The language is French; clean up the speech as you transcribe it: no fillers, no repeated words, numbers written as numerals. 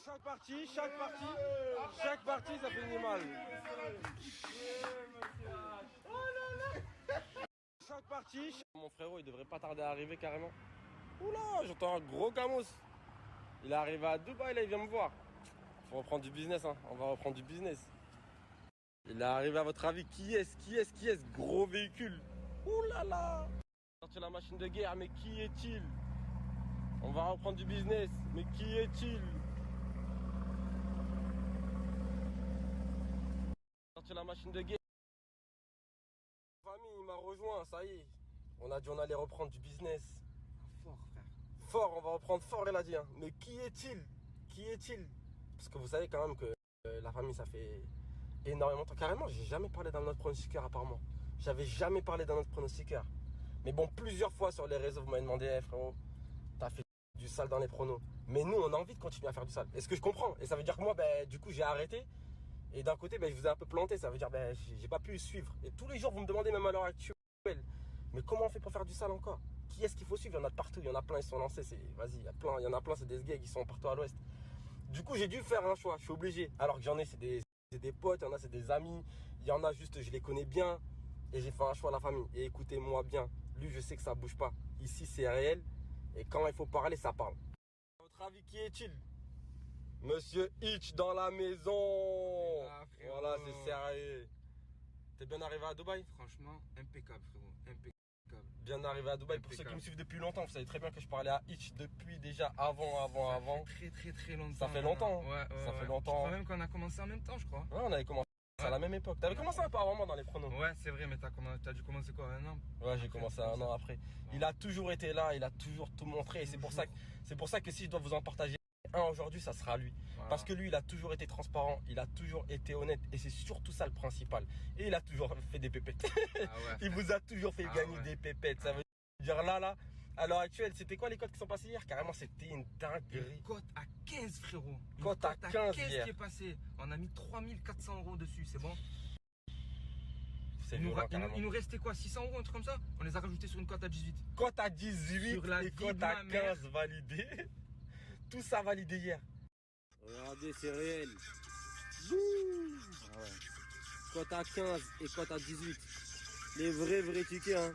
Chaque partie, ça finit mal. Chaque partie, mon frérot, il devrait pas tarder à arriver carrément. Oula, j'entends un gros camos. Il est arrivé à Dubaï, là, il vient me voir. Faut reprendre du business, hein. On va reprendre du business. Il est arrivé, à votre avis, qui est-ce gros véhicule? Oulala là. Sortir la machine de guerre, mais qui est-il? On va reprendre du business, mais qui est-il? Sortir la machine de guerre. Famille, il m'a rejoint, ça y est. On a dit on allait reprendre du business. Fort, frère. Fort, on va reprendre fort, il a dit. Hein. Mais qui est-il? Qui est-il? Parce que vous savez quand même que la famille, ça fait énormément de temps. Carrément, j'ai jamais parlé d'un autre pronostiqueur à part moi. J'avais jamais parlé d'un autre pronostiqueur. Mais bon, plusieurs fois sur les réseaux, vous m'avez demandé, hey, frérot, t'as fait du sale dans les pronos. Mais nous, on a envie de continuer à faire du sale. Et ce que je comprends. Et ça veut dire que moi, du coup, j'ai arrêté. Et d'un côté, je vous ai un peu planté. Ça veut dire, j'ai pas pu suivre. Et tous les jours, vous me demandez, même à l'heure actuelle, mais comment on fait pour faire du sale encore? Qui est-ce qu'il faut suivre? Il y en a de partout. Il y en a plein, ils sont lancés. Vas-y, il y en a plein, c'est des gays qui sont partout à l'ouest. Du coup, j'ai dû faire un choix. Je suis obligé. Alors que j'en ai, c'est des potes. Il y en a, c'est des amis. Il y en a juste, je les connais bien. Et j'ai fait un choix à la famille. Et écoutez-moi bien. Lui, je sais que ça bouge pas. Ici, c'est réel. Et quand il faut parler, ça parle. À votre avis, qui est-il? Monsieur Hitch dans la maison. Voilà, c'est sérieux. T'es bien arrivé à Dubaï? Franchement, impeccable, frérot. Impeccable. Bien arrivé à Dubaï. Pour ceux qui me suivent depuis longtemps, vous savez très bien que je parlais à Hitch depuis déjà avant. Très longtemps. Ça fait longtemps. Ouais, ça fait Je longtemps. crois même qu'on a commencé en même temps, je crois. Ouais, on avait commencé à la même époque. T'avais commencé un peu avant moi dans les pronos. Ouais, c'est vrai, mais t'as dû commencer quoi, un an? Ouais, j'ai commencé un an après. Il a toujours été là, il a toujours tout montré. Et c'est pour ça que si je dois vous en partager un aujourd'hui, ça sera lui. Voilà. Parce que lui, il a toujours été transparent, il a toujours été honnête. Et c'est surtout ça le principal. Et il a toujours fait des pépettes. Ah ouais, il vous a toujours fait gagner des pépettes. Ça veut dire là, à l'heure actuelle, c'était quoi les cotes qui sont passées hier? Carrément, c'était une dinguerie. Cote à 15, frérot. Cote à 15 hier. qui est passée. On a mis 3400 € dessus, c'est bon? C'est il nous restait quoi, 600 €, un truc comme ça? On les a rajoutés sur une cote à 18. Cote à 18 et cote à 15 validé. Tout ça validé hier. Regardez, c'est réel. Ah ouais. Cote à 15 et cote à 18. Les vrais tickets, hein.